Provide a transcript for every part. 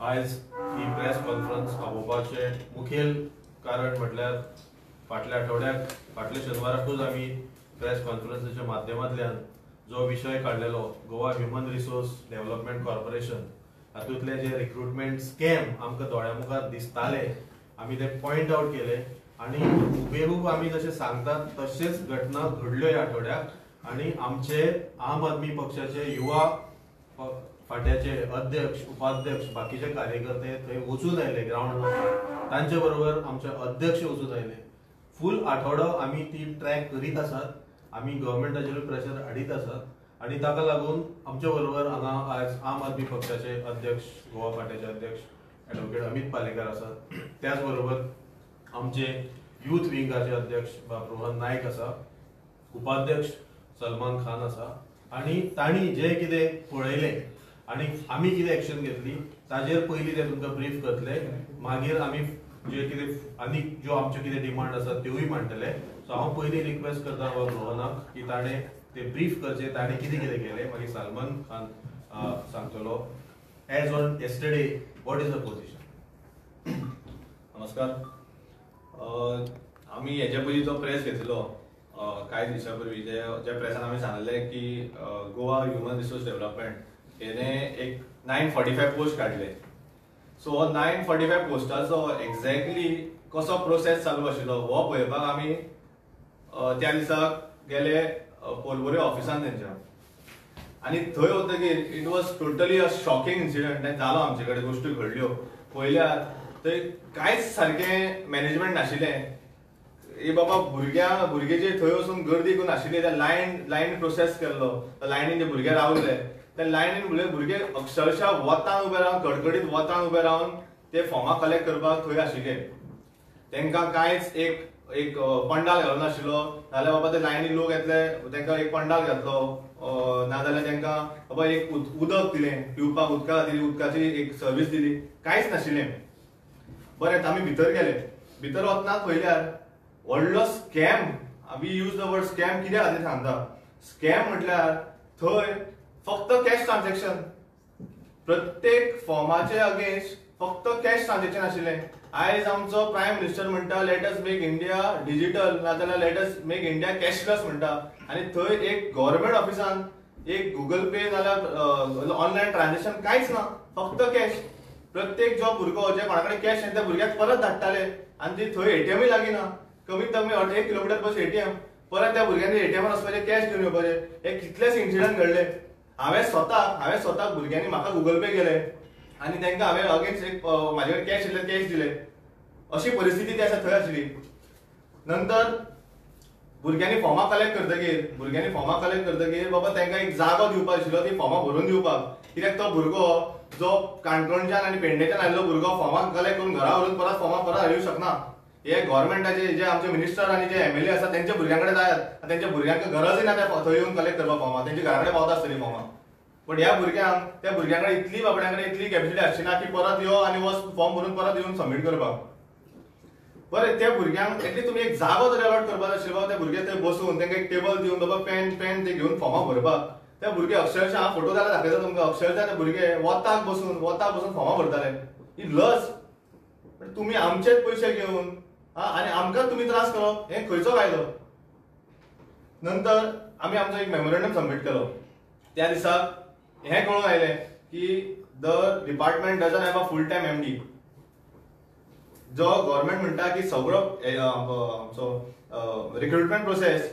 आज ही press conference आपोवपाचे मुखेल कारण म्हटल्यार फाटल्या आठवड्याक फाटल्या शेनवाराकूच आमी प्रेस कॉन्फरन्सीच्या माध्यमांतल्यान जो विशय काडलेलो Goa human resource development corporation हातूंतले जे रिक्रुटमेंट स्कॅम आमकां दोळ्या मुखार दिसताले आमी ते पॉइंट आउट केले आणि हुबेहूब आमी जशें सांगतात तशेंच घटना घडल्यो ह्या आठवड्याक आणि आमचे आम आदमी पक्षाचे युवा फाट्याचे अध्यक्ष उपाध्यक्ष बाकीचे कार्यकर्ते थंय वचून आयले ग्राउंड तांचे बरोबर आमचे अध्यक्ष वचून आयले फूल आठवडो आमी ती ट्रॅक करीत आसात आमी गव्हर्मेंटाचेर प्रेशर हाडीत आसात आणि ताका लागून आमचे बरोबर हांगा आज आम आदमी पक्षाचे अध्यक्ष गोवा फाट्याचे अध्यक्ष ॲडव्होकेट अमित पालेकर आसात त्याच बरोबर आमचे युथ विंगाचे अध्यक्ष रोहन नायक आसा उपाध्यक्ष सलमान खान आसा आणि तांणी जे कितें पळयलें आणि आमी कितें एक्शन घेतली ताजेर पयलीं ते तुमकां ब्रीफ करतले मागीर आमी जे कितें आनी ज्यो आमच्यो कितें डिमांड आसात त्योय मांडटले सो हांव पयलीं रिक्वेस्ट करता रोहनाक की ताणें ते ब्रीफ करचे ताणें कितें कितें केलें मागीर सलमान खान सांगतलो as on yesterday what is the position. नमस्कार. आम्ही हेच्या पयलीं जो प्रेस घेतलो कांय दिसां पयलीं ज्या प्रेसान आमी सांगलें की गोवा ह्युमन रिसोर्स डेव्हलपमेंट हेने एक 945 पोस्ट काढले. सो 945 पोस्टाचो एक्झॅक्टली कसो प्रोसेस चालू आशिल्लो हो पळोवपाक आमी त्या दिसाक गेले पोलवोरे ऑफिसान तेंच्या आनी थंय वतकीर it was totally a shocking incident जालो आमचे कडेन गोश्टी घडल्यो पळयल्यार थंय कांयच सारकें मॅनेजमेंट नाशिल्लें. बाबा भुरगे जे थंय वचून गर्दी करून आशिल्ली त्या लायन प्रोसेस केल्लो लायनीन जे भुरगे रावले त्या लायनीन भुरगे अक्षरशः वतान उबे रावन कडकडीत वतान उबे रावन ते फॉर्मा कलेक्ट करपाक थंय आशिल्ले. तांकां कांयच एक पंडाल घालून नाशिल्लो नाल्यार बाबा ते लायनीन लोक येतले तांकां एक पंडाल घातलो नाजाल्यार तांकां बाबा एक उदक दिलें पिवपाक उदका खातीर उदकाची एक सर्वीस दिली कांयच नाशिल्लें. बरें आमी भितर गेले भितर वतना पळयल्यार व्हडलो scam we use the word scam कित्या खातीर सांगता स्कॅम म्हटल्यार थंय फक्त कॅश ट्रान्झॅक्शन प्रत्येक फॉर्माचे अगेन्स्ट फक्त कॅश ट्रान्झॅक्शन आशिल्लें. आयज आमचो प्रायम मिनिस्टर म्हणटा let us make India digital नाजाल्यार let us make India cashless म्हणटा आनी थंय एक गव्हर्मेंट ऑफिसान एक गुगल पे नाल्यार ऑनलायन ट्रान्झॅक्शन कांयच ना फक्त कॅश. प्रत्येक जो भुरगो जे कोणा कडेन कॅश त्या भुरग्याक परत धाडटाले आनी ती थंय एटीएमूय लागीना कमीत कमी 1 किलोमीटर पयस एटीएम परत त्या भुरग्यांनी एटीएमान वचपाचें कॅश घेवन येवपाचें हे कितलेच इन्सिडंट घडले. हांवें स्वता भुरग्यांनी म्हाका गुगल पे केले आनी तांकां हांवें अगेन्स्ट एक म्हाजे कडेन कॅश आशिल्ले कॅश दिले अशी परिस्थिती ती आसा थंय आशिल्ली. नंतर भुरग्यांनी फॉर्मा कलेक्ट करतकीर बाबा तांकां एक जागो दिवपाक आशिल्लो ती फॉर्मा भरून दिवपाक कित्याक तो भुरगो जो काणकोणच्यान आनी पेडणेच्यान आयिल्लो भुरगो फॉर्मा कलेक्ट करून घरा व्हरून परत फॉर्मा परत हाडूंक शकना. हे गव्हर्मेंटाचे जे आमचे मिनिस्टर आनी जे एमएलए आसा तेंच्या भुरग्यां कडेन जायात तेंच्या भुरग्यांक गरजूय ना थंय येवन कलेक्ट करपाक फॉर्मा तेंच्या घरा कडेन पावता आसतली फॉर्मा. पण ह्या भुरग्यांक त्या भुरग्यां कडेन इतली बाबड्यां कडेन इतली कॅपेसिटी आसची की परत यो आनी वच फॉर्म भरून परत येवन सबमीट करपाक. बरें त्या भुरग्यांक एटलीस्ट तुमी एक जागो तरी अलॉट करपाक आशिल्लो ते भुरगे थंय बसून तांकां एक टेबल दिवन बाबा पेन ते घेवन फॉर्मा भरपाक ते भुरगे अक्षरशः हांव फोटो जाल्यार दाखयता तुमकां अक्षरशः ते भुरगे वताक बसून फॉर्मा भरताले. ही लज तुमी आमचेच पयशे घेवन आनी आमकां तुमी त्रास करप हे खंयचो कायदो. नंतर आमी आमचो एक मेमोरंडम सबमीट केलो त्या दिसाक हें कळून आयलें की the department doesn't have a full time MD. जो गव्हर्मेंट म्हणटा की सगळो आमचो recruitment process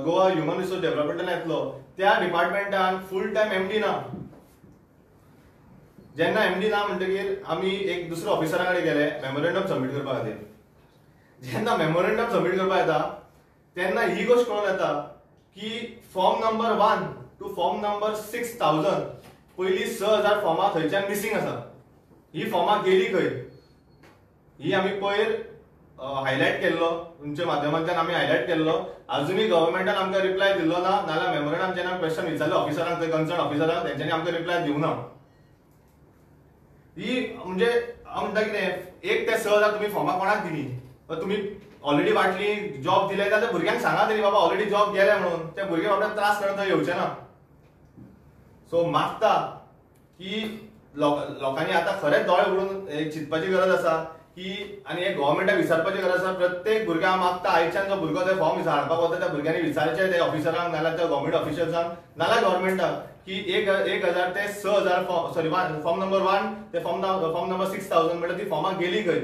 Goa human resource डेव्हलपमेंटान येतलो त्या डिपार्टमेंटान फूल टायम एमडी ना. जेन्ना एमडी ना म्हणटकीर आमी एक दुसऱ्या ऑफिसरा कडेन गेले मेमोरंडम सबमीट करपा खातीर. जेन्ना मेमोरंडम सबमीट करपा येता तेन्ना ही गोष्ट कळून येता की form number 1 to form number 6000 पयलीं 6000 फॉर्मा थंयच्यान मिसींग आसा. ही फॉर्मा गेली खंय ही आमी पयर हायलायट केल्लो तुमच्या माध्यमांतल्यान आमी हायलायट केल्लो अजुनूय गव्हर्मेंटान आमकां रिप्लाय दिल्लो ना नाल्यार मेमोरंडम जेन्ना क्वेश्चन विचारले ऑफिसरांक थंय कन्सर्न ऑफिसरांक तेंच्यांनी आमकां रिप्लाय दिवना. ही म्हणजे हांव म्हणटा कितें एक ते 6000 तुमी फॉर्मा कोणाक दिली तुमी ऑलरेडी वाटली जॉब दिले जाल्यार त्या भुरग्यांक सांगा तरी बाबा ऑलरेडी जॉब गेले म्हणून ते भुरगे बाबा त्रास करून थंय येवचे ना. सो मागता की लोकांनी आता खरेंच दोळे उगडून चिंतपाची गरज आसा की आनी हे गव्हर्मेंटाक विचारपाची गरज आसा. प्रत्येक भुरग्याक मागता आयच्यान जो भुरगो ते फॉर्म हाडपाक वता त्या भुरग्यांनी विचारचें ते ऑफिसरांक नाल्यार त्या गव्हर्मेंट ऑफिशियल्सांक नाल्यार गव्हर्मेंटाक की 1000 ते 6000 फॉर्म नंबर 1 ते फॉर्म नंबर 6000 म्हणल्यार ती फॉर्मां गेली खंय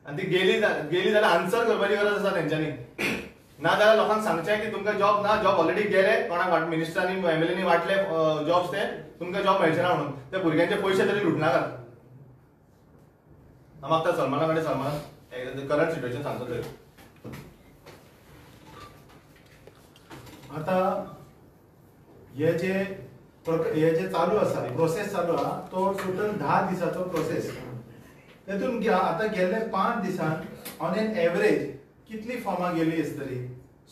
आनी ती गेली जाल्यार आन्सर करपाची गरज आसा तेंच्यांनी. नाजाल्यार लोकांक सांगचें की तुमकां जॉब ना, जॉब ऑलरेडी गेले, कोणाक मिनिस्टरांनी एमएलएनी वाटले जॉब्स ते तुमकां जॉब मेळचे ना म्हणून. त्या भुरग्यांचे पयशे तरी लुटनाकात. हांव मागता सलमाना कडेन सलमान करंट सिच्युएशन सांगता तरी. आता हे जे चालू आसा प्रोसेस चालू आहा तो टोटल 10 दिसाचो प्रोसेस. तेतून आता गेल्ले 5 दिसांत ऑन एन एवरेज कितली फॉर्मां गेली आसतली.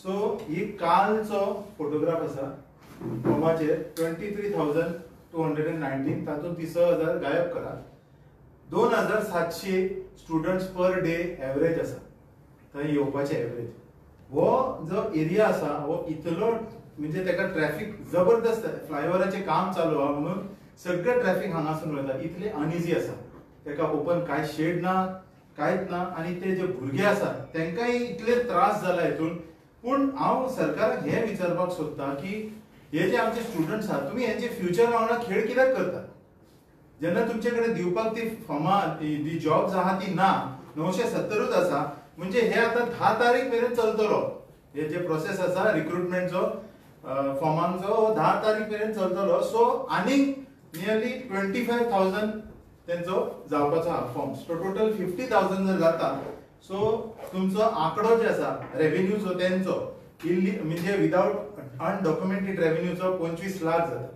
सो ही कालचो फोटोग्राफ आसा फॉर्माचेर 23,219 तातूंत 30,000 गायब करा. 2,700 स्टुडंट्स पर डे एवरेज आसा थंय येवपाचे एवरेज. हो जो एरिया आसा हो इतलो म्हणजे तेका ट्रॅफिक जबरदस्त फ्लायओव्हराचें काम चालू आहा म्हणून सगळे ट्रॅफिक हांगासून वयता. इतले अनइजी आसा तेका ओपन कांय शेड ना कांयच ना आनी ते जे भुरगे आसा तेंकाय इतले त्रास जाला हेतून. पूण हांव सरकाराक हे विचारपाक सोदता की हे जे आमचे स्टुडंट्स आहात तुमी हेंचे फ्युचर वांगडा खेळ कित्याक करतात. जेन्ना तुमचे कडेन दिवपाक ती फॉर्मां ती जॉब्स आहा ती ना 970च आसा म्हणजे हे आता 10 तारीख मेरेन चलतलो. हे जे प्रोसेस आसा रिक्रुटमेंटचो फॉर्मांचो 10 तारीख मेरेन चलतलो. सो आनीक नियरली 25,000 तेंचो जावपाचो आहा फॉर्म्स. सो टोटल 50,000 जर जाता सो तुमचो आंकडो जे आसा रेव्हेन्यूचो तेंचो म्हणजे विदाउट अनडॉक्युमेंटेड रेव्हेन्यूचो 25 लाख जाता.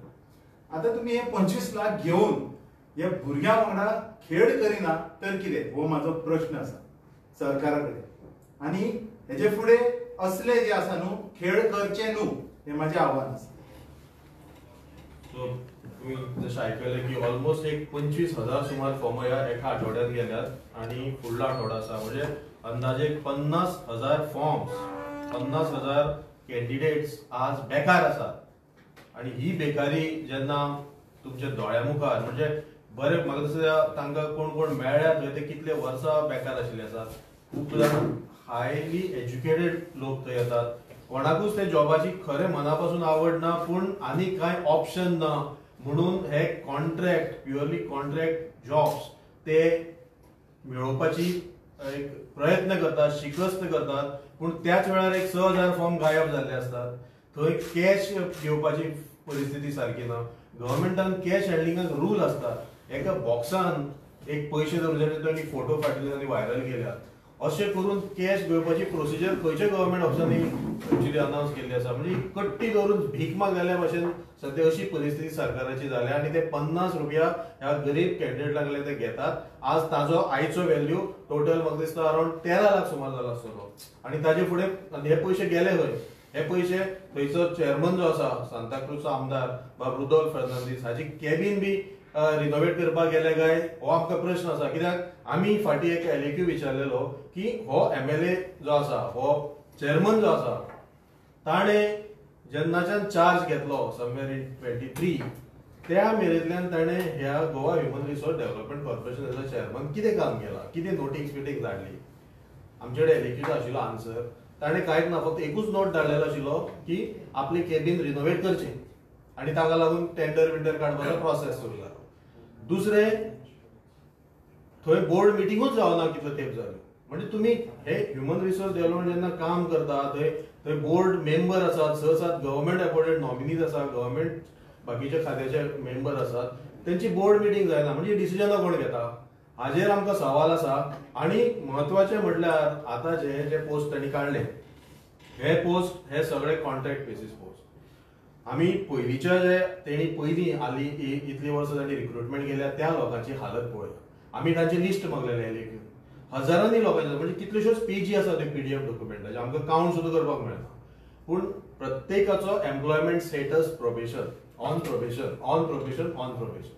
आता तुम्ही हे 25 लाख घेऊन हे भुरग्यां वांगडा खेळ करिना तर कितें हो माझो प्रश्न आसा सरकारा कडेन. आनी हेजे फुडें असले जे आसा न्हू खेळ करचे न्हू हे माझे आव्हान आसा. सो तुम्ही जशें आयकलें की ऑलमोस्ट एक 25,000 सुमार फॉर्म ह्या एका आठवड्यात गेल्यात आणि फुडलो आठवडा आसा म्हणजे अंदाजे 50,000 फॉर्म्स 50,000 कॅन्डिडेट्स आज बेकार आसात. आणि ही बेकारी जेन्ना तुमच्या दोळ्या मुखार म्हणजे बरे म्हाका दिसता तांकां कोण कोण मेळ्ळ्या थंय ते कितले वर्सां बेकार आशिल्ले आसात. खूब जाण हायली एज्युकेटेड लोक थंय येतात. कोणाकूच ते जॉबाची खरें मनापासून आवड ना पूण आनी कांय ऑप्शन ना म्हणून हे कॉन्ट्रॅक्ट प्युअरली कॉन्ट्रॅक्ट जॉब्स ते मेळोवपाची एक प्रयत्न करतात शिकस्त करतात. पूण त्याच वेळार एक 6,000 फॉर्म गायब जाल्ले असतात. थंय कॅश घेवपाची परिस्थिती सारकी ना. गव्हर्मेंटान कॅश हँडलिंगाक रूल आसता. एका बॉक्सान एक पयशे दवरले तांणी फोटो फाटले आनी व्हायरल केल्यात. अशें करून कॅश घेवपाची प्रोसिजर खंयच्या गव्हर्मेंट ऑफिसांनी एक्चुअली अनावन्स केल्ली आसा. म्हणजे कट्टी दवरून भीक मागल्या भशेन सद्या अशी परिस्थिती सरकाराची जाल्या आनी ते 50 रुपया ह्या गरीब कॅन्डिडेट लागले ते घेतात. आज ताजो आयचो व्हॅल्यू टोटल म्हाका दिसता अराउंड 13 लाख सुमार जाला आसतलो. आनी ताजे फुडें हे पयशे गेले खंय. हे पयशे थंयचो चेअरमन जो आसा सांताक्रूजचो आमदार बाब रुदोल्फ फर्नांदीस हाची कॅबिन बी रिनोवेट करपाक गेले काय हो आमकां प्रश्न आसा. कित्याक आमी फाटीं एक एलएक्यू विचारलेलो की हो एमएलए जो आसा हो चेअरमन जो आसा ताणें जेन्नाच्यान चार्ज घेतलो समवेर इन 23 त्या मेरेंतल्यान ताणें ह्या गोवा ह्युमन रिसोर्स डेव्हलपमेंट कॉर्पोरेशनाचो चेअरमन कितें काम केलां कितें नोटीस बिटींग धाडली. आमचे कडेन एलएक्यूचो आशिल्लो आन्सर ताणें कांयच ना फक्त एकूच नोट धाडलेलो आशिल्लो की आपली कॅबिन रिनोवेट करची आनी ताका लागून टेंडर विंडर काडपाचो प्रोसेस सुरू जालो. दुसरें थंय बोर्ड मिटिंगूच जावना कितलो तेंप जालो. म्हणजे तुमी हे ह्युमन रिसोर्स डेव्हलपमेंट जेन्ना काम करता थंय बोर्ड मेंबर आसात 6-7 गव्हर्मेंट अपॉइंटेड नॉमिनीज आसा गव्हर्मेंट बाकीच्या खात्याचे मेंबर आसात त्यांची बोर्ड मिटींग जायना म्हणजे डिसिजनां कोण घेता हाजेर आमकां सवाल आसा. आनी म्हत्वाचें म्हटल्यार आतां जे पोस्ट तांणी काडले हे पोस्ट हे सगळे कॉन्ट्रॅक्ट बेसीस पोस्ट. आमी पयलींच्या जे तेणी पयलीं आली इतली वर्सां तांणी रिक्रुटमेंट केल्या त्या लोकांची हालत पळय. आमी तांची लिस्ट मागलेले लेखून हजारांनी लोकांचे म्हणजे कितल्योश्योच पेजी आसा त्यो पीडीएफ डॉक्युमेंटाचे आमकां काउंट सुद्दां करपाक मेळना. पूण प्रत्येकाचो employment status probation on probation on probation on probation.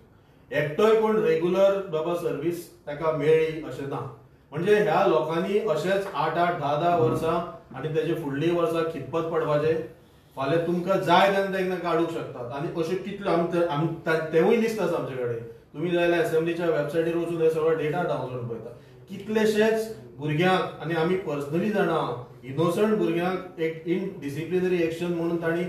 एकटोय कोण रेग्युलर बाबा सर्व्हिस ताका मेळ्ळी अशें ना. म्हणजे ह्या लोकांनी अशेंच 8-8, 10-10 वर्सां आनी तेजे फुडलीं वर्सां खितपत पडपाचे. फाल्यां तुमकां जाय तेन्ना काडूंक शकतात. आनी अश्यो कितल्यो तेवूय लिस्ट आसा आमचे कडेन तुम्ही जाल्यार असेंब्लीच्या वेबसायटीर वचून हे सगळो डेटा डावनलोड पळयता. कितलेशेच भुरग्यांक आनी आमी पर्सनली जाणा इनोसंट भुरग्यांक एक इनडिसिप्लिनरी एक्शन म्हणून तांणी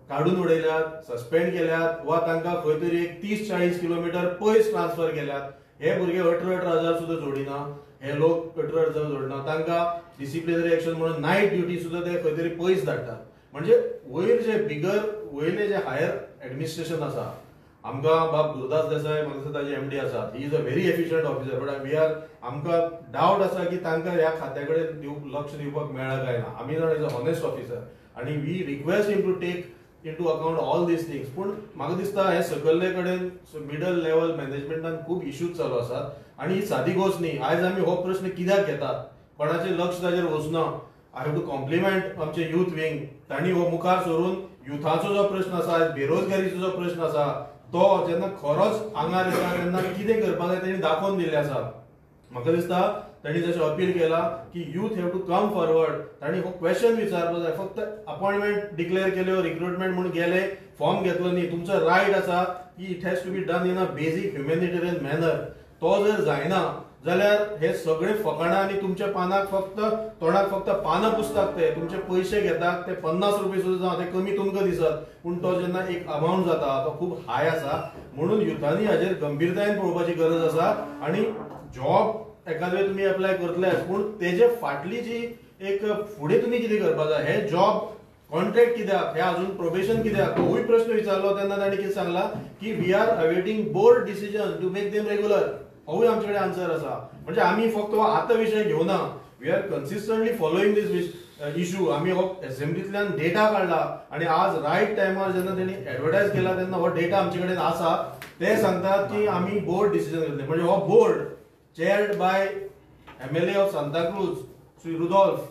काढून उडयल्यात, सस्पेंड केल्यात वा तांकां खंय तरी एक 30-40 किलोमीटर पयस ट्रान्सफर केल्यात. हे भुरगे 18,000 सुद्धा जोडिना, हे लोक 18,000 जोडना, तांकां डिसिप्लिनरी एक्शन म्हणून नायट ड्युटी सुद्धा ते खंय तरी पयस धाडटात. म्हणजे वयर जे वयले जे हायर ऍडमिनिस्ट्रेशन आसा, आमकां बाब गुरुदास देसाय म्हाका दिसता ताजे एमडी आसात, he is a very efficient officer, but we are आमकां डावट आसा की तांकां ह्या खात्या कडेन लक्ष दिवपाक मेळ्ळा काय ना. आमी जाण इज अ हॉनेस्ट ऑफिसर आनी we request him to take into account all these things. पण म्हाका दिसता हे सकयल्ले कडेन मिडल लेवल मॅनेजमेंटान खूप इश्यूज चालू आसात आनी ही सादी गोष्ट न्ही. आयज आमी हो प्रश्न कित्याक घेतात, कोणाचें लक्ष ताजेर वचना. आय हॅव टू कॉम्प्लिमेंट आमचे यूथ विंग, तांणी हो मुखार सरून युथाचो जो प्रश्न आसा, बेरोजगारीचो जो प्रश्न आसा, तो जेन्ना खरोच आंगार येता तेन्ना कितें करपाक जाय तेणी दाखोवन दिल्लें आसा. म्हाका दिसता तांणी जशें अपील केला की youth have to come forward. तांणी हो क्वेश्चन विचारपाक जाय. फक्त अपॉइंटमेंट डिक्लेअर केल्यो, रिक्रुटमेंट म्हणून गेले, फॉर्म घेतलो न्ही. तुमचो रायट आसा की it has to be done in a basic humanitarian manner. तो जर जायना जाल्यार हे सगळे फकाणां आनी तुमच्या पानाक फक्त तोंडाक फक्त पानां पुसतात, ते तुमचे पयशे घेतात, ते 50 रुपये सुद्दां जावं ते कमी तुमकां दिसत, पूण तो जेन्ना एक अमाउंट जाता तो खूप हाय आसा. म्हणून युथांनी हाजेर गंभीरतायेन पळोवपाची गरज आसा. आनी जॉब एखादे तुम्ही अप्लाय करतले, पूण तेजे फाटली जी एक फुडें तुम्ही कितें करपाक जाय, हे जॉब कॉन्ट्रॅक्ट कित्याक, हे अजून प्रोबेशन कित्याक, तोवूय प्रश्न विचारलो तेन्ना तांणी कितें सांगला की we are awaiting board decision to make them regular. होवूय आमचे कडेन आन्सर आसा. म्हणजे आमी फक्त हो आतां विशय घेवना, we are consistently following this issue. आमी हो असेंब्लींतल्यान डेटा काढला आनी आज रायट टायमार जेन्ना तेणी एडवर्टायज केला तेन्ना हो डेटा आमचे कडेन आसा. ते सांगतात की आमी बोर्ड डिसिजन घेतले. म्हणजे हो board chaired by MLA of Santa Cruz, Sri Rudolph,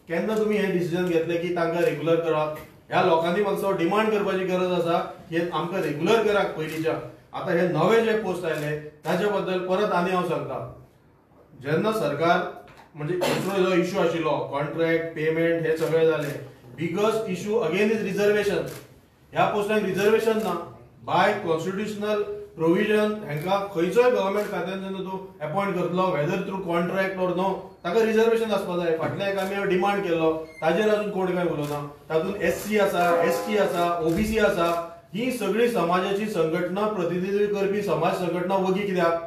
केन्ना तुम्ही हे डिसिजन घेतले की तांकां रेग्युलर करात. ह्या लोकांनी म्हाका डिमांड करपाची गरज आसा की आमकां रेग्युलर करात पयलींच्या. आता हे नवे जे पोस्ट आयले ताचे बद्दल परत आनी हांव सांगता, जेन्ना सरकार म्हणजे दुसरो जो इश्यू आशिल्लो कॉन्ट्रॅक्ट पेमेंट हे सगळे जाले, biggest issue again is reservation. ह्या पोस्टांक रिझर्वेशन ना. बाय कॉन्स्टिट्युशनल प्रोविजन हांकां खंयचोय गव्हर्नमेंट खात्यान जेन्ना तूं अपॉइंट करतलो, whether through contract or no, ताका रिझर्वेशन आसपाक जाय. फाटल्या एक आमी डिमांड केल्लो, ताजेर अजून कोण काय उलोवना. तातूंत SC आसा, ST आसा, OBC आसा. ही सगळी समाजाची संघटना प्रतिनिधित्व करपी समाज संघटना वगी कित्याक?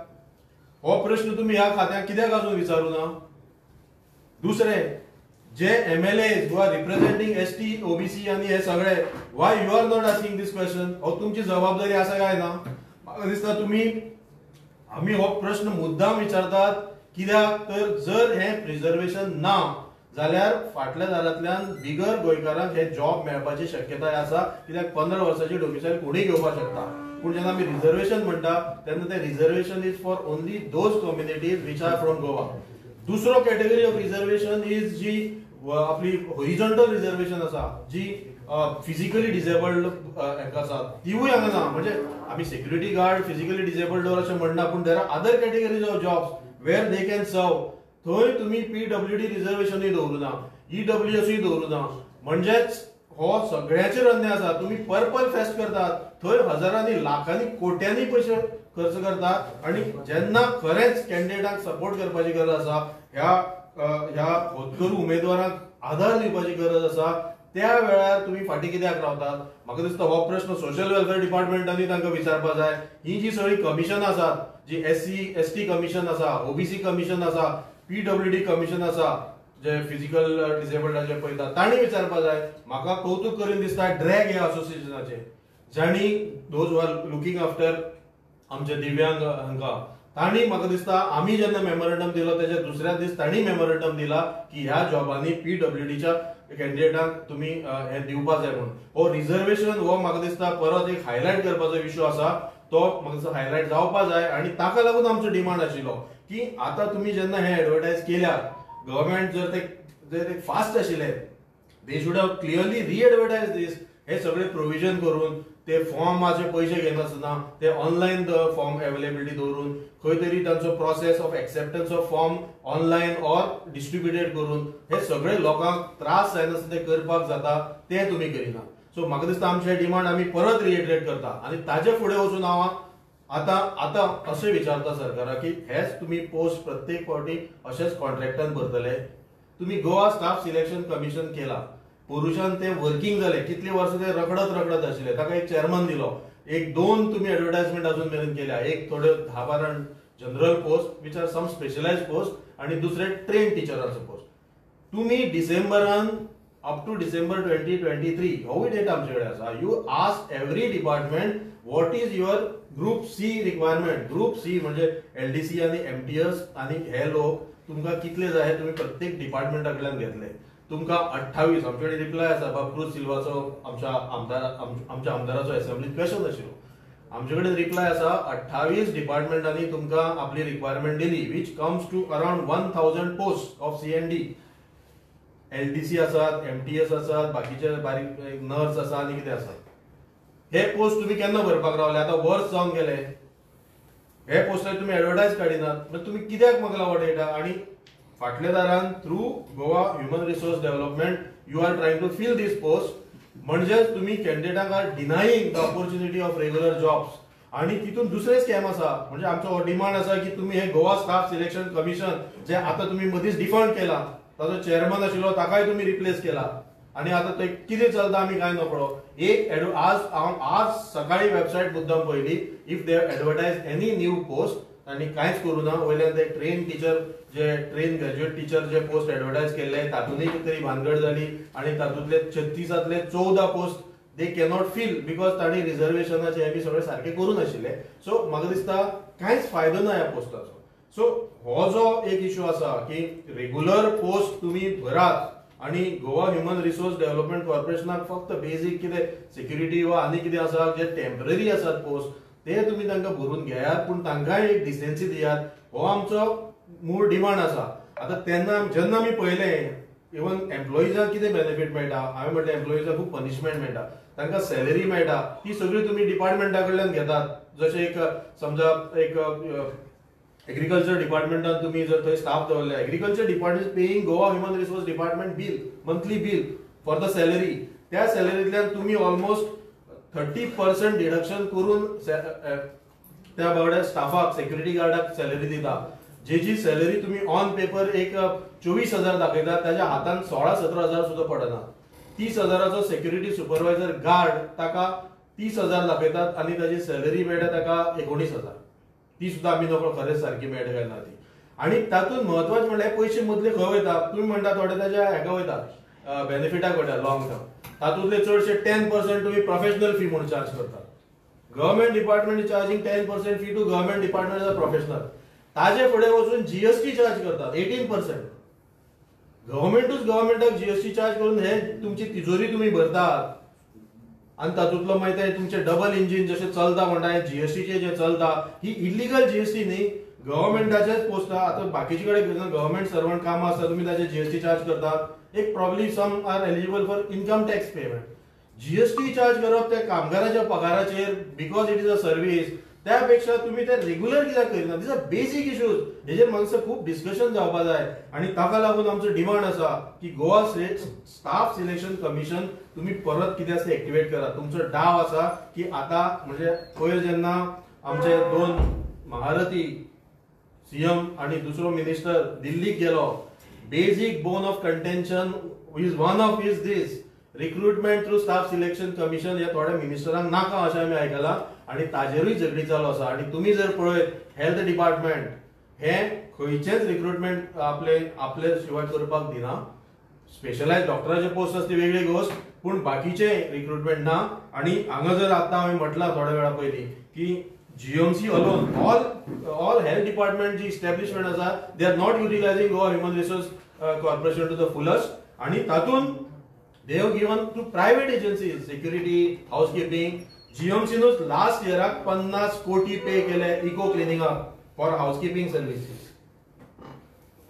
हो प्रश्न तुम्ही ह्या खात्याक कित्याक अजून विचारू ना? दुसरे जे MLA who are representing ST, OBC आणि हे सगळे, why you are not asking this question? हो तुमची जबाबदारी आसा काय ना? म्हाका दिसता तुम्ही आमी हो प्रश्न मुद्दाम विचारतात कित्याक तर जर हे प्रिझर्वेशन ना जाल्यार फाटल्या दारांतल्यान बिगर गोंयकारांक हे जॉब मेळपाची शक्यताय आसा. कित्याक 15 वर्साची डोमिसायल कोणीय घेवपाक शकता. पूण जेन्ना आमी रिझर्वेशन म्हणटा तेन्ना ते reservation is for only those communities which are from Goa. दुसरो कॅटेगरी ऑफ रिझर्वेशन इज जी आपली हॉरिझॉन्टल रिझर्वेशन आसा, जी फिजिकली डिसेबल्ड आसा, तिवूय हांगा ना. म्हणजे आमी सिक्युरिटी गार्ड फिजिकली डिसेबल्ड अशें म्हणना, पूण there are other categories of jobs where they can serve. थंय तुम्ही PWD रिझर्वेशनूय दवरूना, EWSूय दवरूना. म्हणजेच हो सगळ्याचेर अन्याय आसा. तुम्ही पर्पल फेस्ट करतात, थंय हजारांनी लाखांनी कोट्यांनी पयशे खर्च करतात आणि जेन्ना खरेंच कॅन्डिडेटाक सपोर्ट करपाची गरज आसा, ह्या होतकरू उमेदवारांक आधार दिवपाची गरज आसा, त्या वेळार तुम्ही फाटी कित्याक रावतात? म्हाका दिसता हो प्रश्न सोशल वेलफेअर डिपार्टमेंटांनी तांकां विचारपाक जाय. ही जी सगळी कमिशन आसात, जी SC ST कमिशन आसा, OBC कमिशन आसा, PWD कमिशन आसा, जे फिजिकल डिसेबल्डाचे पळयता, तांणी विचारपाक जाय. म्हाका कौतुक करून दिसता ड्रॅग ह्या असोसिएशनाचे, जाणी those who are looking after आमचे दिव्यांग हांकां, तांणी म्हाका दिसता आमी जेन्ना मेमोरंडम दिलो तेच्या दुसऱ्या दीस तांणी मेमोरंडम दिला की ह्या जॉबांनी PWDच्या कॅन्डिडेटांक तुम्ही हे दिवपाक जाय म्हणून. हो रिझर्वेशन हो म्हाका दिसता परत एक हायलायट करपाचो विशय आसा, तो म्हाका दिसता हायलायट जावपाक जाय. आणि ताका लागून आमचो डिमांड आशिल्लो की आता तुम्ही जेन्ना हे एडवर्टायज केल्या, गव्हर्नमेंट जर ते फास्ट आशिल्ले, दे शुड हॅव क्लियरली रीएडवर्टायज दीस. हे सगळे प्रोविजन करून ते फॉर्माचे पयशे घेनासतना ते ऑनलायन फॉर्म अवेलेबिलिटी दवरून खंय तरी तांचो process of acceptance of form online or distributed करून हे सगळे लोकांक त्रास जायनासतना ते करपाक जाता, ते तुम्ही करिना. सो म्हाका दिसता आमचे डिमांड आमी परत रिएटरेट करता आणि ताजे फुडें वचून हांव आता आता असे विचारता सरकारा की हेच तुम्ही पोस्ट प्रत्येक फावटी अशेच कॉन्ट्रॅक्टान भरतले. तुम्ही गोवा स्टाफ सिलेक्शन कमिशन केला, पुरुषान ते वर्किंग जाले, कितले वर्ष ते रखडत आशिल्ले, ताका एक चेअरमन दिलो, एक दोन तुम्ही ॲडव्हर्टायजमेंट अजून मेरेन केल्या, एक थोडे 10-12 general post which are some specialize post आणि दुसरे ट्रेन टिचरांचो पोस्ट. तुम्ही डिसेंबरान अप टू डिसेंबर 2023 होय डेट आमचे कडेन आसा. You ask every department what is your group C requirement. Group C म्हणजे एलडीसी आणि एमटीएस आणि हे लोक तुमकां कितले जाय तुम्ही प्रत्येक डिपार्टमेंटा कडल्यान घेतले. तुमकां 28 आमचे रिप्लाय आसा. बाबक्रूज सिल्वाचो आमच्या आमदाराचो असेंब्लीत क्वेश्चन आशिल्लो. आमचे कडेन रिप्लाय आसा 28 डिपार्टमेंटांनी तुमकां आपली रिक्वायरमेंट दिली which comes to around 1000 post of C and D. LDC आसात, एमटीएस आसात, बाकीचे बारीक नर्स आसा आनी कितें आसात. हे पोस्ट तुम्ही केन्ना भरपाक रावले. आता वर्स जावन गेले. हे पोस्टार तुम्ही ॲडव्हर्टायज काडिनात. तुम्ही कित्याक म्हाका लागून वडयता. आणि फाटल्या दारान through Goa human resource development you are trying to fill this post. म्हणजेच तुम्ही कॅन्डिडेटांक are denying the opportunity of regular jobs. आणि तितून दुसरे स्कॅम आसा. म्हणजे आमचो डिमांड आसा की तुम्ही हे गोवा स्टाफ सिलेक्शन कमिशन जे आता तुम्ही मदींच डिफंड केला, ताजो चेअरमन आशिल्लो ताकाय तुम्ही रिप्लेस केला. आणि आता ते कितें चलता आमी काय नकळो. एक आज सकाळी वेबसायट मुद्दाम पयली. If they have advertise any new post आणि कांयच करू ना. वयल्यान ते ट्रेन टीचर जे ट्रेन ग्रॅज्युएट टीचर जे पोस्ट ॲडव्हर्टायज केल्ले तातूंतय कितें तरी भानगड जाली आणि तातूंतले 36 14 post they cannot fill because तांणी रिझर्वेशनाचे हे बी सगळे सारखे करून आशिल्ले. सो म्हाका दिसता कांयच फायदो ना ह्या पोस्टाचो. सो हो जो एक इश्यू आसा की रेग्युलर पोस्ट तुम्ही भरात आणि गोवा ह्युमन रिसोर्स डेव्हलपमेंट कॉर्पोरेशनाक फक्त बेसिक कितें सिक्युरिटी वा आनी कितें आसा जे टेम्पररी आसात पोस्ट ते तुम्ही तांकां भरून घेयात, पूण तांकांय एक डिसेन्सी दियात. हो आमचो मूळ डिमांड आसा. आता तेन्ना जेन्ना आमी पळयलें इवन एम्प्लॉईजांक कितें बेनिफीट मेळटा. हांवें म्हटलें एम्प्लॉईजांक खूब पनिशमेंट मेळटा, तांकां सॅलरी मेळटा, ती सगळी तुम्ही डिपार्टमेंटा कडल्यान घेतात. जशें एक समजा एक एग्रीकल्चर डिपार्टमेंटान तुम्ही जर थंय स्टाफ दवरले, agriculture department paying Goa human resource department bill, monthly bill for the salary. त्या सॅलरींतल्यान तुम्ही ऑलमोस्ट 30% डिडक्शन करून त्या बाबड्या स्टाफाक सेक्युरिटी गार्डाक सॅलरी दिता. जी सॅलरी तुम्ही ऑन पेपर एक 24,000 दाखयतात, ताच्या हातान 16-17,000 सुद्धा पडना. 30,000चो सेक्युरिटी सुपरवायझर गार्ड ताका 30,000 दाखयतात आणि ताची सॅलरी मेळटा ताका 19,000. ती सुद्धा आम्ही नको खरेंच सारखी मेळटा काय ना ती. आणि तातूंत महत्वाचे म्हणल्यार पयशे मदले खंय वयता. तुम्ही म्हणटा थोडे ताच्या हेका वयता बेनिफिटाक वयता लॉंग टर्म. तातूंतले चडशे 10% तुम्ही प्रोफेशनल फी म्हणून चार्ज करतात. Government department is charging 10% fee to government department as a professional. ताजे फुडें वचून जीएसटी चार्ज करतात 18%. गव्हर्नमेंटूच गव्हर्नमेंटाक जीएसटी चार्ज करून हे तुमची तिजोरी तुम्ही भरतात. आणि तातूंतलो माहिती तुमचे डबल इंजिन जसे चलता म्हणटा जीएसटीचे जे चलता ही इलिगल जीएसटी न्ही, गव्हर्नमेंटाचेच पोस्ट. आता बाकीचे कडेन गव्हर्नमेंट सर्वंट कामां आसता तुम्ही ताचे जीएसटी चार्ज करतात. एक probably some are eligible for income tax payment. GST charge करप त्या कामगाराच्या पगाराचेर because it is a service, त्यापेक्षा तुम्ही ते रेग्युलर कित्याक करिना. This are basic issues. हेजेर म्हाका खूप डिस्कशन जावपाक जाय. आणि ताका लागून आमचो डिमांड आसा की गोवा स्टाफ सिलेक्शन कमिशन तुम्ही परत कितें आसा एक्टिवेट करा. तुमचो डाव आसा की आता म्हणजे पयर जेन्ना आमचे 2 महारथी सीएम आणि दुसरो मिनिस्टर दिल्लीक गेलो, basic bone of contention is one of is this recruitment through staff selection commission. हे थोड्या मिनिस्टरांक नाका अशें आमी आयकलां आणि ताजेरूय झगडी चालू आसा. आणि तुम्ही जर पळयत हेल्थ डिपार्टमेंट हे खंयचेच रिक्रुटमेंट आपले शिवाय करपाक दिना. स्पेशलाइज डॉक्टराचे पोस्ट असते वेगळी गोष्ट, पण बाकीचे रिक्रुटमेंट ना. आणि हांगा जर आता हांवें म्हटलां थोड्या वेळा पयलीं की GMC alone all health department जी इस्टॅब्लिशमेंट आसा they are not utilising Goa human resource corporation to the fullest. आणि तातूंत they have given to private agencies security housekeeping. जीएमसीनूच लास्ट इयराक 50 कोटी पे केले इको क्लिनिंगाक फॉर हाऊसकीपिंग सर्व्हिसेस.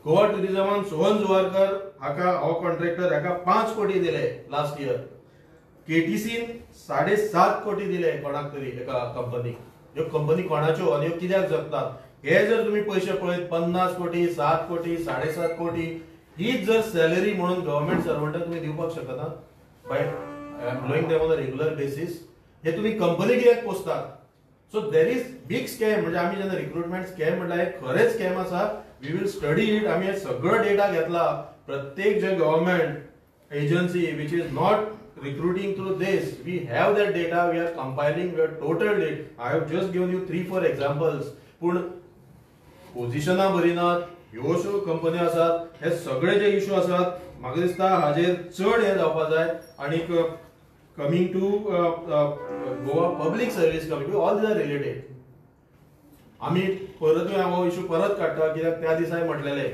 गोवा टुरिझमान सोहन जुवारकर हाका हो कॉन्ट्रॅक्टर हाका 5 कोटी दिले लास्ट इयर. केटीसीन 7.5 कोटी दिले कोणाक तरी एका कंपनीक. ह्यो कंपनी कोणाच्यो आणि ह्यो कित्याक जगतात हे जर तुम्ही पैसे पळयत 50 कोटी 7 कोटी 7.5 कोटी हीच जर सॅलरी म्हणून गव्हर्नमेंट सर्वंटाक तुम्ही दिवपाक शकता by employing them on a regular basis. हे तुम्ही कंपनी कित्याक पोसतात. So there is big scam. म्हणजे आम्ही जेन्ना रिक्रुटमेंट स्कॅम म्हटलं हे खरेच स्कॅम आसा. We will study it. आम्ही हे सगळं डेटा घेतला. प्रत्येक जे government agency which is not recruiting through this, we have that data, we are compiling, we are totaled it. I have just given you 3-4 examples. पण पोझिशनां बरी नात, ह्यो अश्यो कंपनी आसात, हे सगळे जे इश्यू आसात म्हाका दिसता हाजेर चड हे जावपाक जाय. आणि coming to Goa public service committee, all these are related. आमी परतूय हो इश्यू परत काडटा कित्याक त्या दिसा म्हटलेले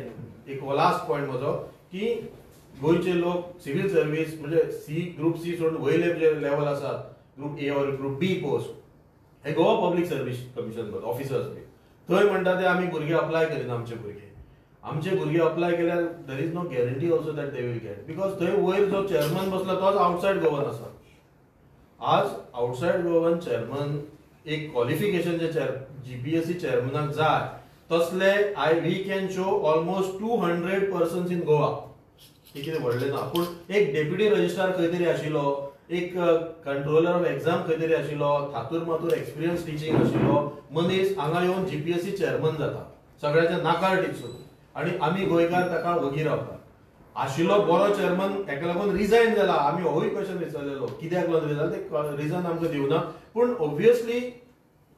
एक लास्ट पॉयंट म्हजो की गोयचे लोक सिव्हिल सर्व्हिस म्हणजे सी ग्रुप सी सोडून वयले जे लेवल आसात ग्रुप ए और ग्रुप बी पोस्ट हे Goa public service commission officers B थंय म्हणटा ते आमी भुरगे अप्लाय करिना. आमचे भुरगे अप्लाय केल्यार there is no guarantee also that they will get, because थंय वयर जो चेअरमन बसला तोच आउटसायड गोवन आसा. आज आउटसायड गोवन चेअरमन एक क्वॉलिफिकेशन जे जीपीएससी चेअरमनाक जाय तसले we can show almost 200 persons in Goa. हे कितें व्हडलें ना, पूण एक डेप्युटी रजिस्ट्रार खंय तरी आशिल्लो, एक कंट्रोलर ऑफ एग्जाम खंय तरी आशिल्लो, थातूर मातूर एक्सपिरियन्स टिचींग आशिल्लो मनीस हांगा येवन जीपीएससी चेअरमन जाता सगळ्याच्या नाकार टिचून. आणि आमी गोंयकार ताका वगी रावता. आशिल्लो बरो चेअरमन हेका लागून रिजायन जाला. आमी होय क्वेश्चन विचारलेलो कित्याक लागून रिजायन, ते रिजन आमकां दिवना. पूण ऑब्वियसली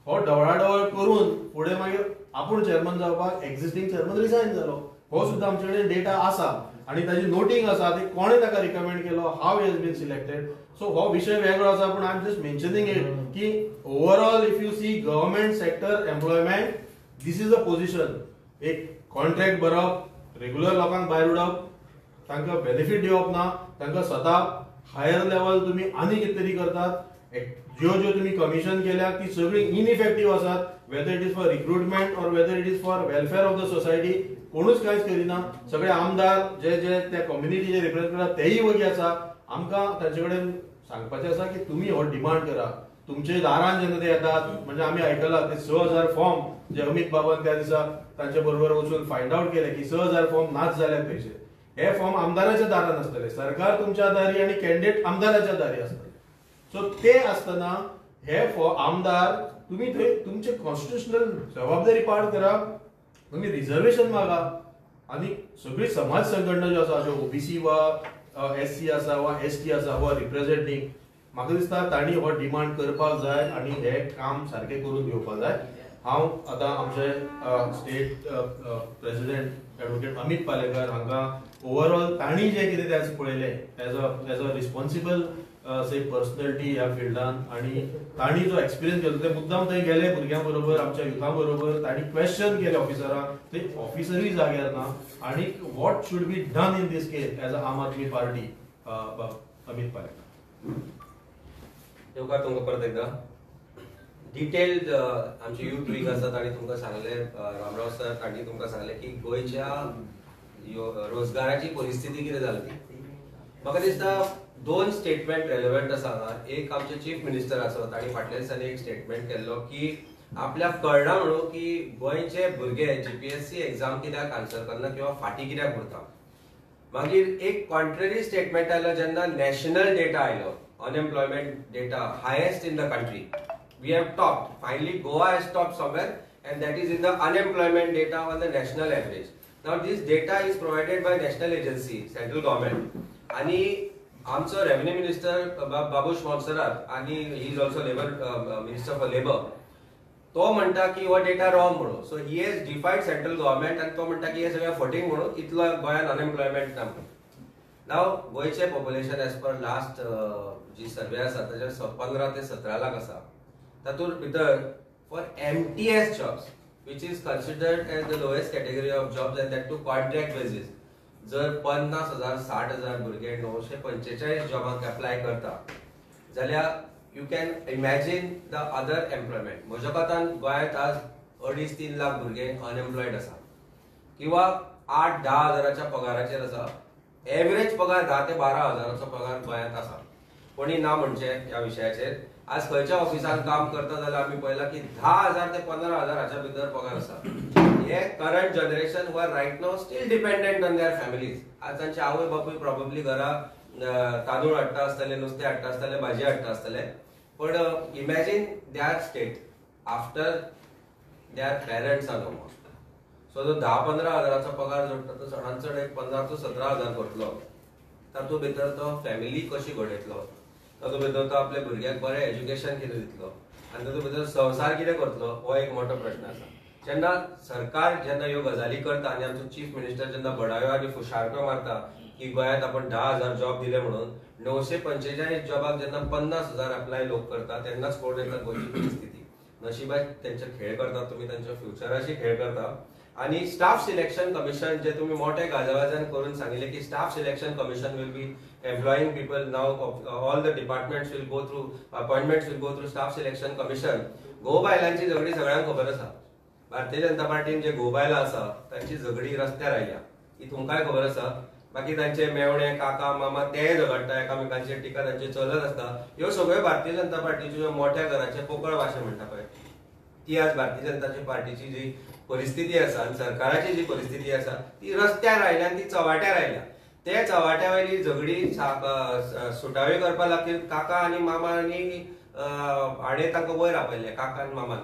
हो ढवळाढवळ करून फुडें मागीर आपूण चेअरमन जावपाक एक्झिस्टिंग चेअरमन रिजायन जालो. हो सुद्दां आमचे कडेन डेटा आसा आणि ताजी नोटींग आसा ते कोणे ताका रिकमेंड केलो, how he has been selected. So हो विषय वेगळो आसा, पूण I am just mentioning it की overall if you see government sector employment this is a position. एक कॉन्ट्रॅक्ट भरप, रेग्युलर लोकांक भायर उडप, तांकां बेनिफीट दिवप ना, तांकां सदां हायर लेवल तुमी आनी कितें तरी करतात. ज्यो ज्यो तुम्ही कमिशन केल्या ती सगळी इनइफेक्टिव्ह आसात. Whether it is for recruitment or whether it is for welfare of the society. कोणूच कांयच करिना. सगळे आमदार जे जे त्या कम्युनिटीचे रिप्रेझेंट करतात तेही वगी आसा. आमकां तांचे कडेन सांगपाचें आसा की तुमी हो डिमांड करा. तुमचे दारान जेन्ना ते येतात, म्हणजे आमी आयकलां ते 6000 फॉर्म जे अमित बाबान त्या दिसा तांचे बरोबर वचून फायंड आउट केले की 6000 फॉर्म नाच जाल्यात खंयचे. हे फॉर्म आमदाराच्या दारान आसतले, सरकार तुमच्या दारी आणि कॅन्डिडेट आमदाराच्या दारी आसतले. सो ते असताना हे आमदार तुम्ही थंय तुमचे कॉन्स्टिट्युशनल जबाबदारी पार करा. तुम्ही रिझर्वेशन मागा आणि सगळी समाज संघटना ज्यो आसा ज्यो ओबीसी वा एससी आसा वा एसटी आसा वा रिप्रेझेंटिंग, म्हाका दिसता तांणी हो डिमांड करपाक जाय आणि हे काम सारखे करून घेवपाक जाय. हांव आतां आमचे state president advocate Amit Palekar हांकां ओवरऑल तांणी जे कितें ते पळयलें as a responsible say personality ह्या फिल्डान आणि तांणी जो एक्सपिरियन्स केलो ते मुद्दाम थंय गेले भुरग्यां बरोबर आमच्या युथा बरोबर तांणी क्वेश्चन केले ऑफिसरांक. ते ऑफिसरूय जाग्यार ना. आणि what should be done in this case as a आम आदमी पार्टी. अमित पालेकर. येवकार तुमकां परत एकदा डिटेल्ड आमचे यूथ वीक आसात आणि तुमकां सांगले रामराव सर तांणी तुमकां सांगले की गोंयच्या रोजगाराची परिस्थिती कितें जाली ती. म्हाका दिसता दोन स्टेटमेंट रेलेव्हंट आसा. एक आमचे चीफ मिनिस्टर आसत तांणी फाटल्या दिसांनी एक स्टेटमेंट केल्लो की आपल्याक कळना म्हणून की गोंयचे भुरगे जीपीएससी एग्जाम कित्याक आन्सर करना किंवा फाटी कित्याक उरता. मागीर एक कॉन्ट्ररी स्टेटमेंट आयलो जेन्ना नॅशनल डेटा आयलो, unemployment data highest in the country. We have topped, finally Goa has topped somewhere and that is in the unemployment data on the national average. Now this data is provided by national agency, central government. आणि आमचो revenue minister Babush Monserrate आणि he is also labour minister for labour, तो म्हणटा की हो data wrong म्हणून. So he has defied central government आणि तो म्हणटा की हे सगळं फटींग म्हणून इतलो गोंयान अनएम्प्लॉयमेंट ना म्हणून. नाव गोंयचे पॉप्युलेशन एज पर लास्ट जी सर्वे आसा ताचेर 15 ते 17 लाख आसा. तातूंत भितर for MTS jobs, which is considered as the lowest category of jobs and that to contract basis, जर 50,000 60,000 भुरगे 945 जॉबांक अप्लाय करता जाल्यार you can imagine the other employment. म्हज्या कोतान गोंयांत आज 2.5-3 लाख भुरगे अनएम्प्लॉयड आसा किंवा 8-10 हजाराच्या पगाराचेर आसा. एव्हरेज पगार 10 ते 12 हजाराचो पगार गोंयांत आसा. कोणी ना म्हणचे ह्या विशयाचेर. आज खंयच्या ऑफिसान काम करता जाल्यार आमी पळयला की 10,000 ते 15,000 हाच्या भितर पगार आसा. हे current generation were right now still dependent on their families. आज तांचे आवय बापूय प्रॉब्ली घरा तांदूळ हाडटा आसतले, नुस्तें हाडटा आसतले, भाजी हाडटा आसतले. पण imagine that state after their parents are no more. So जो 10-15 हजाराचो पगार जोडटा तो चडांत चड एक 15 ते 17 हजार करतलो. तातूंत भितर तो फॅमिली कशी घडयतलो, तातूंत भितर तो आपल्या भुरग्याक बरें एज्युकेशन कितें दितलो आनी तातूंत भितर संवसार कितें करतलो हो एक मोठो प्रश्न आसा. जेन्ना सरकार जेन्ना ह्यो गजाली करता आनी आमचो चीफ मिनिस्टर जेन्ना बडायो आनी फुशारको मारता की गोंयांत आपण 10,000 जॉब दिले म्हणून, 945 जॉबाक जेन्ना 50,000 अप्लाय लोक करता तेन्नाच कोण येता गोंयची परिस्थिती. नशिबात तेंचे खेळ करता तुमी, त्यांच्या फ्युचराशी खेळ करता. आणि स्टाफ सिलेक्शन कमिशन जे तुम्ही मोठे गाजवाजान करून सांगितले की staff selection commission will be employing people now, all the departments will go through, appointments will go through staff selection commission. गोबायलांची झगडी सगळ्यांक खबर आसा. भारतीय जनता पार्टीन जे गोबायलां आसा तांची झगडी रस्त्यार आयल्या ही तुमकांय खबर आसा. बाकी तांचे मेवणे काका मामा तेय झगडटा, एकामेकांची टिका तांची चलत आसता. ह्यो सगळ्यो भारतीय जनता पार्टीच्यो मोठ्या घराचे पोकळ भाशा म्हणटा पळय ती आज भारतीय जनता पार्टीची जी परिस्थिती आसा आनी सरकाराची जी परिस्थिती आसा ती रस्त्यार आयल्या आनी ती चवाट्यार आयल्या. ते चवाट्या वयली झगडी सुटावी करपा लागीं काका आनी मामांनी हाडे तांकां वयर आपयले, काका आनी मामान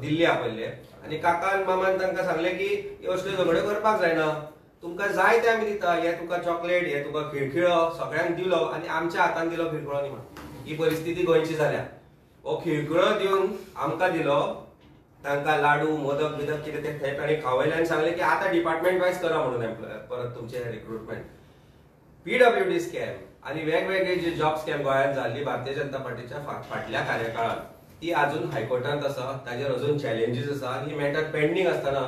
दिल्ली आपयले आनी काका आनी मामान तांकां सांगलें की ह्यो असल्यो झगड्यो करपाक जायना, तुमकां जाय ते आमी दिता, हे तुका चॉकलेट, हे तुका खिळखिळो सगळ्यांक दिलो आनी आमच्या हातान दिलो खिळखिळो न्ही म्हणून. ही परिस्थिती गोंयची जाल्या. हो खिळखिळो दिवन आमकां दिलो, तांकां लाडू मोदक बिदक कितें ते थंय तांणी खावयले आनी सांगलें की आतां डिपार्टमेंट वायज करा म्हणून एम्प्लॉयर परत तुमचे रिक्रुटमेंट. PWD स्कॅम आनी वेगवेगळे जे जॉब स्कॅम गोंयांत जाल्ली भारतीय जनता पार्टीच्या फाटल्या कार्यकाळात ती अजून हायकोर्टांत आसा, ताजेर अजून चॅलेंजीस आसा आनी ही मॅटर पेंडिंग आसतना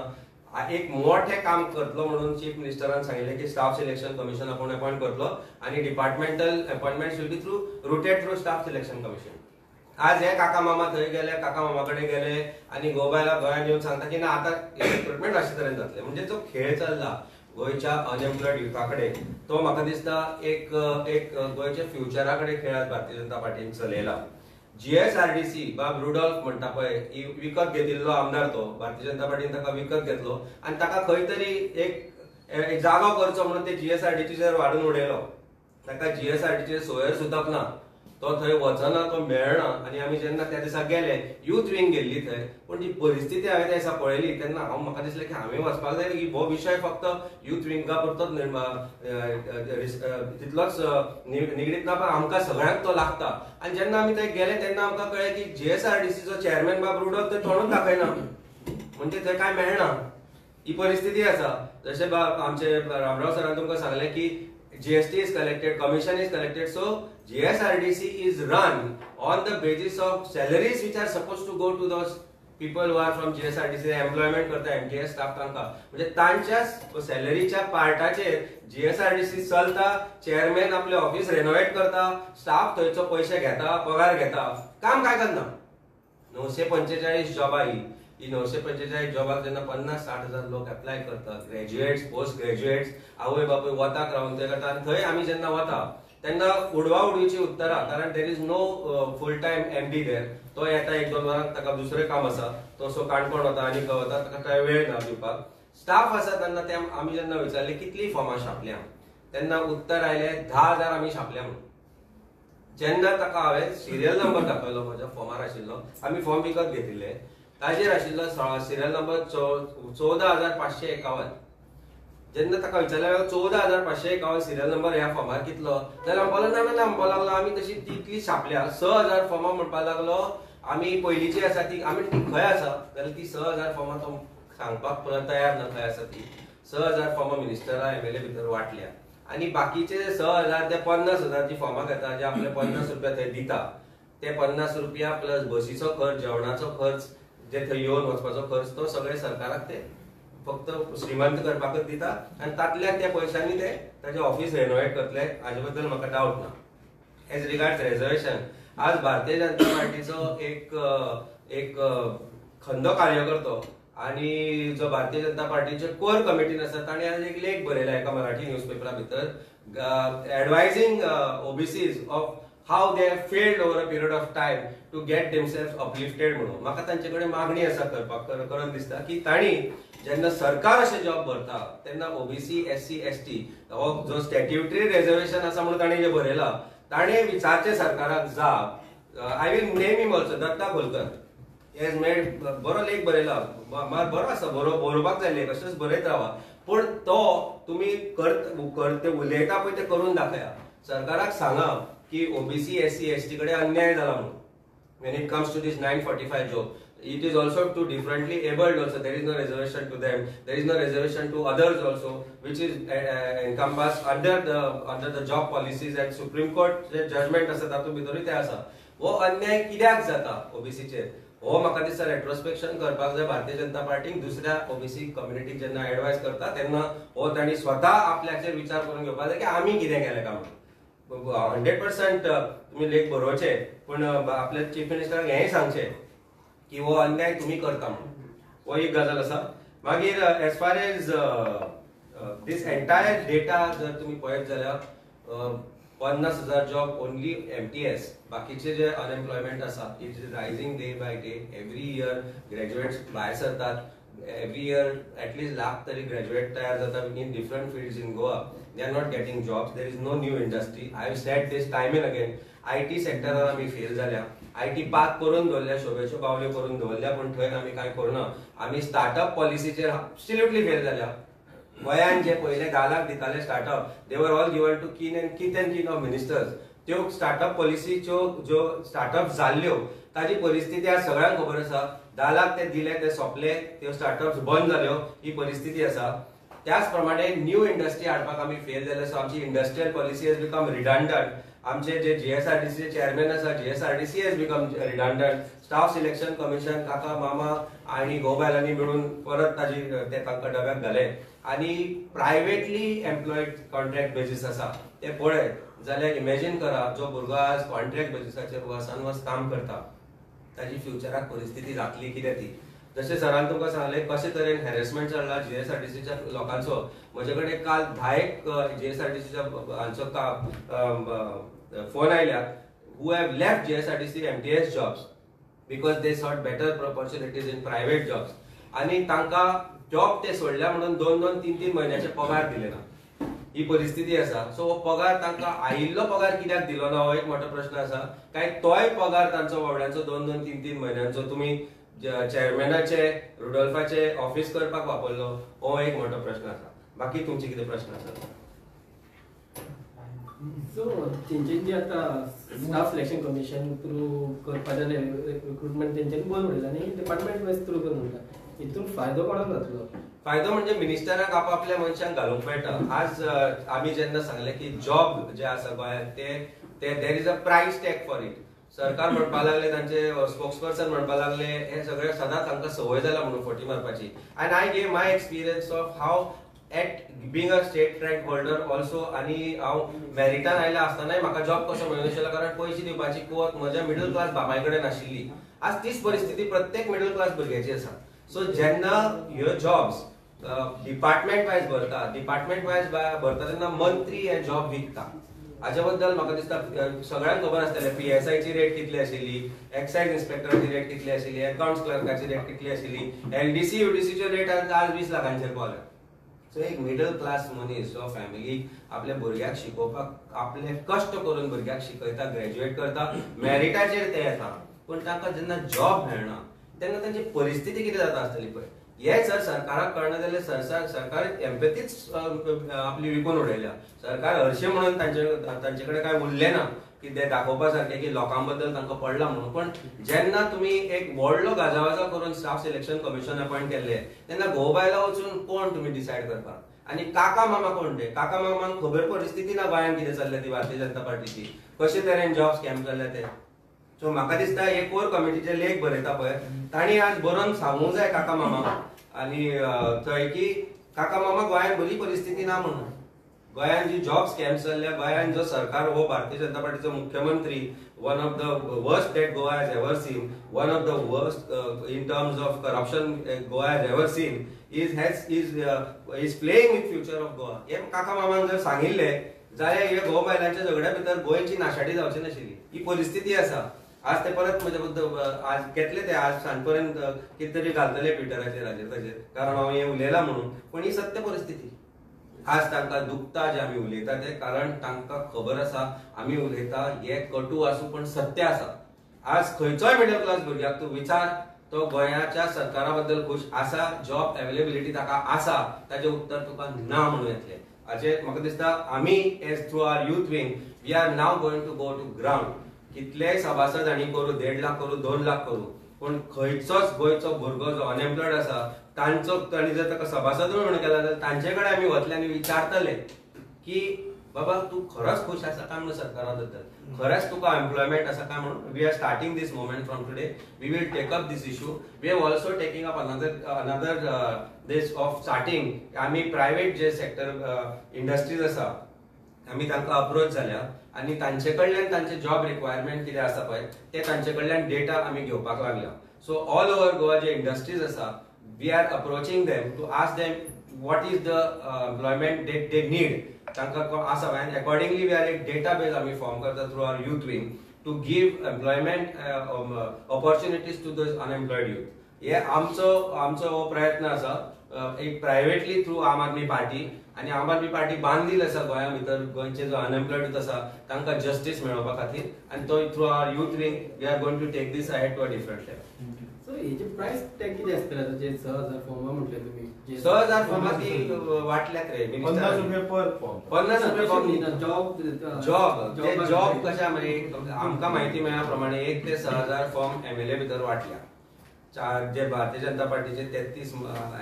एक मोठे काम करतलो म्हणून चीफ मिनिस्टरान सांगिल्लें की स्टाफ सिलेक्शन कमिशन आपण अपॉइंट करतलो आनी departmental appointments will be through rooted through staff selection commission. आज हे काका मामा थंय गेले, काका मामा कडेन गेले आनी गोबायला गोंयांत येवन सांगता की ना आतां रिक्रुटमेंट अशे तरेन जातले. म्हणजे जो खेळ चल्ला गोंयच्या अनएम्प्लॉयड युथा कडेन तो म्हाका दिसता एक गोंयच्या फ्युचरा कडेन खेळ भारतीय जनता पार्टीन चलयला. GSRDC बाब रुडॉल्फ म्हणटा पळय विकत घेतिल्लो आमदार तो भारतीय जनता पार्टीन ताका विकत घेतलो आनी ताका खंय तरी एक जागो करचो म्हणून ते GSRDCचेर वाडून उडयलो. ताका GSRDCचेर सोयर सुद्दां ना, तो थंय वचना, तो मेळना आनी आमी जेन्ना त्या दिसा गेले यूथ विंग गेल्ली थंय, पूण ती परिस्थिती हांवें त्या दिसा पळयली तेन्ना म्हाका दिसलें की हांवें वचपाक जाय की हो विशय फक्त यूथ विंगा पुरतोच तितलोच निगडीत ना, पण आमकां सगळ्यांक तो लागता. आनी जेन्ना आमी थंय गेले तेन्ना आमकां कळ्ळें की GSRDCचो चेअरमॅन बाब रुडॉल्फ थंय तोंडूच दाखयना, म्हणजे थंय कांय मेळना. ही परिस्थिती आसा. जशें आमचे रामराव सरान तुमकां सांगलें की GST is collected, commission is collected, so GSRDC is run on the basis of salaries which are supposed to go to those people who are from GSRDC, employment करता MTS स्टाफ तांकां, म्हणजे तांच्या सॅलरीच्या पार्टाचेर GSRDC चलता. Chairman आपले office renovate करता, staff थंयचो पयशे घेता, पगार घेता, काम काय करना. 945 जॉबां ही 945 जॉबाक जेन्ना 50-60 हजार लोक अप्लाय करतात, ग्रॅज्युएट्स पोस्ट ग्रॅज्युएट्स आवय बापूय वताक रावन ते करता आनी थंय आमी जेन्ना वता तेन्ना उडवा उडवीची उत्तरां, कारण there is no full time MD there. तो येता 1-2 वरांक ताका दुसरें काम आसा, तो सो काणकोण वता आनी वता, ताका कांय वेळ ना दिवपाक. स्टाफ आसा तेन्ना ते आमी जेन्ना विचारले कितली फॉर्मां छापल्या तेन्ना उत्तर आयले 10,000 आमी छापल्या म्हणून. जेन्ना ताका हांवें सिरियल नंबर दाखयलो म्हज्या फॉर्मार आशिल्लो, आमी फॉर्म विकत घेतिल्ले, ताजेर आशिल्लो सिरियल नंबर 14,551. जेन्ना ताका विचारलें 14,551 सिरियल नंबर ह्या फॉर्मार कितलो, जाल्यार म्हणपाक लागलो ना म्हणपाक लागलो आमी तशी तितली छापल्या 6,000 फॉर्मां म्हणपाक लागलो आमी पयलींची आसा ती, आमी ती खंय आसा जाल्यार ती 6,000 फॉर्मां तो सांगपाक तयार ना खंय आसा ती. 6,000 फॉर्मां मिनिस्टरा MLA भितर वाटल्या आनी बाकीचे 6,000 ते 50,000 फॉर्मां घेता, जे आपले 50 रुपया थंय दिता, ते 50 रुपया प्लस बसीचो खर्च, जेवणाचो खर्च, जे थंय येवन वचपाचो खर्च, तो सगळे सरकाराक ते फक्त श्रीमंत करपाकच दिता आनी तातल्या त्या पयशांनी ते ताजे ऑफिस रेनोवेट करतले, हाजे बद्दल म्हाका डावट ना. एज रिगार्ड्स रिजर्वेशन, आज भारतीय जनता पार्टीचो एक खंदो कार्यकर्तो आनी जो भारतीय जनता पार्टीचे कोर कमिटीन आसा ताणें आज एक लेख बरयला एका मराठी न्यूजपेपरा भितर एडवायझिंग OBCs of how they have failed over a period of time to get themselves uplifted म्हणून. म्हाका तांचे कडेन मागणी आसा करन दिसता की तांणी जेन्ना सरकार अशे जॉब भरता तेन्ना OBC SC ST हो जो स्टॅट्युटरी रिजर्वेशन आसा म्हणून ताणें जे बरयला, ताणें विचारचे सरकाराक जाप. I will name him also, Datta Kholkar. As made बरो लेख बरयला बरो आसा बरोवपाक जाय लेख अशेंच बरयत रावा पण तो तुम्ही करते उलयता पळय ते करून दाखया सरकाराक सांगा की ओबीसी एससी एसटी कडे अन्याय जाला म्हणून when it comes to this 945 job. It is also to differently abled also. There is no reservation to them. There is no reservation to others also, which is encompassed under the job policies and Supreme Court judgment asa तातूंत भितरूय ते आसा. हो अन्याय कित्याक जाता OBC chair हो म्हाका दिसता रेट्रोस्पेक्शन करपाक जाय भारतीय जनता पार्टीक दुसऱ्या ओबीसी कम्युनिटीक जेन्ना एडवायस करता तेन्ना हो तांणी स्वता आपल्याचेर विचार करून घेवपाक जाय की आमी कितें केलें काय म्हणून 100% तुम्ही लेख बरोवचे पण आपल्या चीफ मिनिस्टराक हेंय सांगचे की हो अन्याय तुम्ही करता म्हणून हो एक गजाल आसा मागीर एज फार एज दीस एंटायर डेटा जर तुम्ही पळयत जाल्यार 50,000 जॉब ओनली एमटीएस बाकीचे जे अनएम्प्लॉयमेंट आसा it is rising day by day every year graduates भायर सरतात every year at least lakh tari graduate tayar jata in different fields in Goa. They are not getting jobs. There is no new industry. I have said this time and again. IT sector आमी fail झाल्या IT पाक करून दवरल्या शोभेच्यो बावल्यो करून दवरल्या पण थंय आमी काय करना आमी स्टार्टअप पॉलिसीचेर एब्सोल्युटली फेल झाल्या गोंयान जे पयले 10 लाख दिताले startup they were all given to kin of ministers त्यो स्टार्टअप पॉलिसीच्यो ज्यो स्टार्टअप जाल्ल्यो ताजी परिस्थिती आज सगळ्यांक खबर आसा 10 लाख ते दिले ते सोंपले त्यो स्टार्टअप्स बंद जाल्यो ही परिस्थिती आसा त्याच प्रमाणे न्यू इंडस्ट्री हाडपाक आमी फेल जाले सो आमची industrial policy has become redundant आमचे जे जीएसआरटीसी चेअरमॅन आसा GSRTC has become redundant staff selection commission काका मामा आणि गोबायलांनी मिळून परत ताजी ते तांकां डब्याक घाले आणि प्रायव्हेटली एम्प्लॉयड कॉन्ट्रॅक्ट बेसीस आसा ते पळय जाल्यार इमॅजिन करा जो भुरगो आज कॉन्ट्रॅक्ट बेसिसाचेर वर्सान वर्स काम करता ताजी फ्युचराक परिस्थिती जातली कितें ती जशें सरान तुमकां सांगलें कशे तरेन हॅरेसमेंट चल्ला जीएसआरटीसीच्या लोकांचो म्हजे कडेन काल 10 जीएसआरटीसीच्या हांचो फोन आयल्यात who have left GSRTC MTS jobs because they sought better opportunities in private jobs आणि तांकां जॉब ते सोडल्या म्हणून 2-3 महिन्याचे पगार दिले ना ही परिस्थिती आसा सो पगार तांकां आयिल्लो पगार कित्याक दिलो ना हो एक मोठो प्रश्न आसा काय तोय पगार तांचो व्हडल्याचो 2-3 महिन्यांचो तुम्ही चेअरमॅनाचे रुडोल्फाचे ऑफिस करपाक वापरलो हो एक मोठो प्रश्न आसा बाकी तुमचे कितें प्रश्न आसा सो तेंचे जे आता स्टाफ सिलेक्शन कमिशन थ्रू करपाचे रिक्रुटमेंट तेंच्यांनी बंद उडयला आनी डिपार्टमेंट वायज थ्रू करून उरता हितून फायदो कोणाक जातलो फायदो म्हणजे मिनिस्टराक आपापल्या मनशांक घालूंक मेळटा आज आमी जेन्ना सांगले की जॉब जे आसा गोंयांत ते there is a price tag for it सरकार म्हणपाक लागले तांचे स्पोक्सपर्सन म्हणपाक लागले हे सगळे सदांच तांकां संवय जाला म्हणून फटी मारपाची and I gave my experience of how it being a state rank holder also आणि हांव मॅरिटान आयला आसतनाय म्हाका जॉब कसो मेळनाशिल्लो कारण पयशे दिवपाची कुवत म्हज्या मिडल क्लास बाबाय कडेन आशिल्ली आज तीच परिस्थिती प्रत्येक मिडल क्लास भुरग्याची आसा सो जेन्ना ह्यो जॉब्स डिपार्टमेंट वायज भरता तेन्ना मंत्री हे जॉब विकता हाच्या बद्दल म्हाका दिसता सगळ्यांक खबर आसतलें पीएसआयची रेट कितली आशिल्ली एक्सायज इन्स्पेक्टराची रेट कितली आशिल्ली अकाउंट्स क्लर्काची रेट कितली आशिल्ली एलडीसी यूडीसीच्यो रेट आज 20 लाखांचेर पावल्या सो एक मिडल क्लास मनीस जो फॅमिलीक आपल्या भुरग्याक शिकोवपाक आपले कश्ट करून भुरग्याक शिकयता ग्रॅज्युएट करता मेरिटाचेर ते येता पण तांकां जेन्ना जॉब मेळना तेन्ना तांची परिस्थिती कितें जाता आसतली पळय हे जर सरकाराक कळना जाल्यार सरकार एम्पॅथीच आपली विकून उडयल्या सरकार हरशें म्हणून तांचे कडेन काय उरलें ना की ते दाखोवपा सारकें की लोकां बद्दल तांकां पडला म्हणून पण जेन्ना तुमी एक व्हडलो गाजावाजा करून स्टाफ सिलेक्शन कमिशन अपॉयंट केल्ले तेन्ना घोव बायला वचून कोण तुमी डिसायड करपाक आनी काका मामा कोण ते काका मामांक खबर परिस्थिती ना गोंयांत कितें चल्लें ती भारतीय जनता पार्टीची कशे तरेन जॉब स्कॅम जाल्ले ते सो म्हाका दिसता हे कोर कमिटीचे लेख बरयता पळय तांणी आज बरोवन सांगूंक जाय काका मामा आनी थंय की काका मामा गोंयांत बरी परिस्थिती ना म्हणून गोंयांत जी जॉब स्कॅम्स जाल्ल्या गोंयांत जो सरकार हो भारतीय जनता पार्टीचो मुख्यमंत्री one of the worst that Goa has ever seen one of the worst in terms of corruption Goa has ever seen is playing with future of Goa हे काका मामान जर सांगिल्ले जाल्यार हे गोवा बायलांच्या झगड्या भितर गोंयची नाशाडी जावची नाशिल्ली ही परिस्थिती आसा आज ते परत म्हजे बद्दल आज घेतले ते आज सांजपर्यंत कितें तरी घालतले ट्विटराचेर हाजेर ताचेर कारण हांव हें उलयलां म्हणून पण ही सत्य परिस्थिती आज तांकां दुखता जे आमी उलयता ते कारण तांकां खबर आसा आमी उलयता हे कटू आसूं पण सत्य आसा आज खंयचोय मिडल क्लास भुरग्याक तूं विचार तो गोंयाच्या सरकारा बद्दल खुश आसा, जॉब अवेलेबिलिटी ताका आसा, ताचे उत्तर तुका ना म्हणून येतले. हाचे म्हाका दिसता आमी as through our youth wing we are now going to go to ground. कितलेय सभासद आनी करू, 1.5 लाख करू, 2 लाख करू, पण खंयचोच गोंयचो भुरगो जो अनएम्प्लॉयड आसा तांणी जर ताका सभासद म्हणून केला जाल्यार तांचे कडेन आमी वतले आनी विचारतले की बाबा तू खरोच खुश आसा काय म्हणून सरकारा बद्दल, खरेंच तुका एम्प्लॉयमेंट आसा काय म्हणून. We are starting this moment from today. We will take up this issue. We have also taking up another this of starting. आमी प्रायव्हेट जे सेक्टर इंडस्ट्रीज आसा आमी तांकां अप्रोच जाल्या आनी तांचे कडल्यान तांचे जॉब रिक्वायरमेंट कितें आसा पळय ते तांचे कडल्यान डेटा आमी घेवपाक लागल्या. सो ऑल ओव्हर गोवा जे इंडस्ट्रीज आसा we are approaching them to ask them what is the employment they need. तांकां आसा आनी अकॉर्डिंगली वी आर एक डेटाबेस आमी फॉर्म करता through our youth wing to give employment opportunities to those unemployed youth. हे आमचो हो प्रयत्न आसा एक प्रायव्हेटली थ्रू आम आदमी पार्टी. आनी आम आदमी पार्टी बांदील आसा गोंया भितर गोंयचे जो अनएम्प्लॉयड यूथ आसा तांकां जस्टीस मेळोवपा खातीर आनी तो through our youth wing we are going to take this ahead to a different level. So हेचे प्राइस टॅग कितें आसतलें जे 6,000 फॉर्म म्हटले तुमी 6,000 फॉर्मां ती वाटल्यात रे 50 रुपये पर फॉर्म. 50 रुपये फॉर्म. जॉब कशा म्हणजे आमकां म्हायती मेळ्ळ्या प्रमाणे 1 ते 6,000 फॉर्म एमएलए भितर वाटल्या. जे भारतीय जनता पार्टीचे 33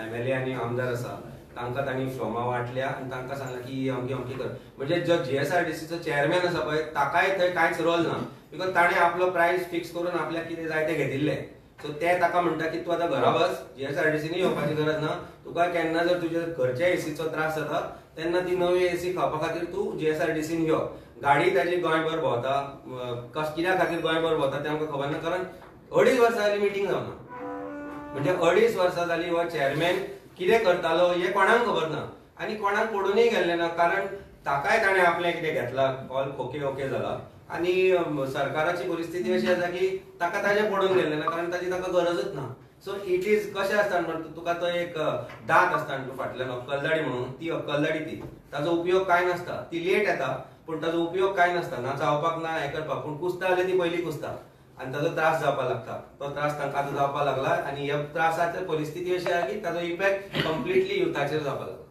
एमएलए आनी आमदार आसा तांकां तांणी फॉर्मां वाटल्या आनी तांकां सांगलां की अमकी अमकी कर. म्हणजे जो जीएसआरटीसीचो चेअरमॅन आसा पळय ताकाय थंय कांयच रोल ना बिकॉज ताणें आपलो प्रायस फिक्स करून आपल्याक कितें जाय तें घेतिल्लें. सो ते ताका म्हणटा की तूं आतां घरा बस, जीएसआरटीसीनी येवपाची गरज ना. तुका केन्ना जर तुज्या घरच्या एसीचो त्रास जाता तेन्ना ती नवी एसी खावपा खातीर तूं जीएसआरटीसीन यो. गाडी ताजी गोंयभर भोंवता, कित्या खातीर गोंयभर भोंवता तें आमकां खबर ना कारण 2.5 वर्सां जालीं मिटींग जावना. म्हणजे 2.5 वर्सां जालीं हो चेअरमॅन कितें करतालो हें कोणाक खबर ना आनी कोणाक पडूनय गेल्लें ना कारण ताकाय ताणें आपलें कितें घेतलां ऑल ओके जाला आनी सरकाराची परिस्थिती अशी आसा की ताका ताजें पडून गेल्लें ना कारण ताजी ताका गरजच ना. सो इट इज कशें आसता म्हणटा तुका तो एक दात आसता तूं फाटल्यान अक्कलदाडी म्हणून ती अक्कलदाडी ती ताजो उपयोग कांय नासता. ती लेट येता पूण ताजो उपयोग कांय नासता ना चावपाक ना हें करपाक. पूण कुसता जाल्यार ती पयलीं कुसता आनी ताजो त्रास जावपाक लागता. तो त्रास तांकां आतां जावपाक लागला आनी ह्या त्रासाची परिस्थिती अशी आसा की ताजो इफेक्ट कंप्लिटली युथाचेर जावपाक लागला.